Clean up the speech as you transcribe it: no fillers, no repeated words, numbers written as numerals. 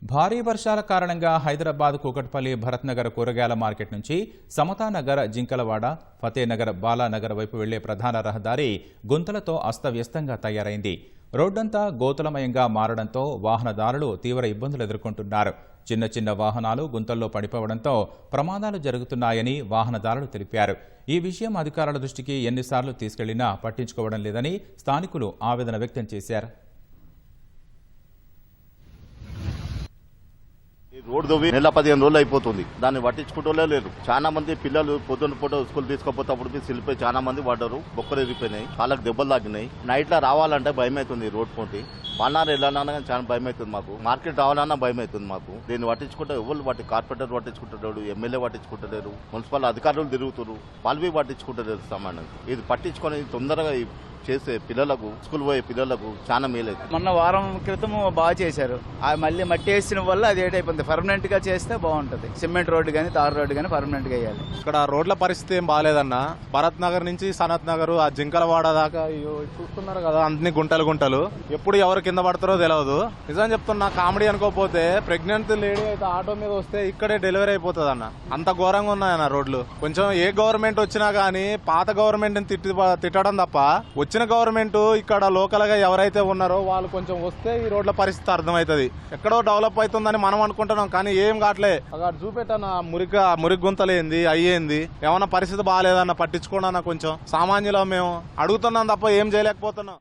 భారీ వర్షాల కారణంగా హైదరాబాద్ కూకట్పల్లి భరత్ నగర్ కూరగాయల మార్కెట్ నుంచి సమతానగర్ జింకలవాడ ఫతేనగర్ బాలానగర్ వైపు వెళ్లే ప్రధాన రహదారి గుంతలతో అస్తవ్యస్తంగా తయారైంది. రోడ్డంతా గోతులమయంగా మారడంతో వాహనదారులు తీవ్ర ఇబ్బందులు ఎదుర్కొంటున్నారు. చిన్న చిన్న వాహనాలు గుంతల్లో పడిపోవడంతో ప్రమాదాలు జరుగుతున్నాయని వాహనదారులు తెలిపారు. ఈ విషయం అధికారుల దృష్టికి ఎన్నిసార్లు తీసుకెళ్లినా పట్టించుకోవడం లేదని స్థానికులు ఆవేదన వ్యక్తం చేశారు. రోడ్ దోవి నెల 15 రోజులు అయిపోతుంది. దాన్ని పట్టించుకుంటూనే లేదు. చాలా మంది పిల్లలు పొద్దున్న పూట స్కూల్ తీసుకుపోతే సిలిపోయి చాలా మంది పడ్డారు. బొక్కలు ఎరిగిపోయినాయి, కాళ్ళకు దెబ్బలు తాకినాయి. నైట్ లో రావాలంటే భయం అవుతుంది. రోడ్ పోటీ పన్నారు వెళ్ళాలన్నా చాలా భయం అవుతుంది. మాకు మార్కెట్ రావాలన్నా భయం అవుతుంది. మాకు దీన్ని పట్టించుకుంటే ఎవరు కార్పొరేటర్ పట్టించుకుంటారు, ఎమ్మెల్యే పట్టించుకుంటలేరు, మున్సిపల్ అధికారులు తిరుగుతారు, వాళ్ళు పట్టించుకుంటలేరు. సమానం ఇది పట్టించుకొని తొందరగా చేసే పిల్లలకు, స్కూల్ పోయే పిల్లలకు చాలా మేలైంది. మొన్న వారం క్రితం బాగా చేశారు. మళ్ళీ మట్టి వేసిన వల్ల అది ఏటైపోతుంది. పర్మనెంట్ గా చేస్తే బాగుంటది. సిమెంట్ రోడ్డు కానీ తార్ రోడ్డు కానీ పర్మనెంట్ గా వేయాలి. ఇక్కడ రోడ్ల పరిస్థితి ఏం బాగాలేదన్న. భరత్ నగర్ నుంచి సనత్ నగర్, ఆ జింకలవాడ దాకా చూస్తున్నారు కదా, అన్ని గుంటలు గుంటలు. ఎప్పుడు ఎవరు కింద పడతారో తెలియదు. నిజం చెప్తున్నా, కామెడీ అనుకోపోతే ప్రెగ్నెంట్ లేడీ అయితే ఆటో మీద వస్తే ఇక్కడే డెలివరీ అయిపోతుంది అన్న. అంత ఘోరంగా ఉన్నాయన్న రోడ్లు. కొంచెం ఏ గవర్నమెంట్ వచ్చినా గానీ పాత గవర్నమెంట్ తిట్టడం తప్ప వచ్చిన గవర్నమెంట్ ఇక్కడ లోకల్ గా ఎవరైతే ఉన్నారో వాళ్ళు కొంచెం వస్తే ఈ రోడ్ల పరిస్థితి అర్థమవుతుంది. ఎక్కడో డెవలప్ అవుతుందని మనం అనుకుంటున్నాం, కానీ ఏం కావట్లే. అక్కడ చూపెట్టన్న మురికి గుంతలేంది, అయ్యేంది, ఏమన్నా పరిస్థితి బాగాలేదన్న పట్టించుకోండి అన్న. కొంచెం సామాన్యులం మేము అడుగుతున్నాం తప్ప ఏం చేయలేకపోతున్నాం.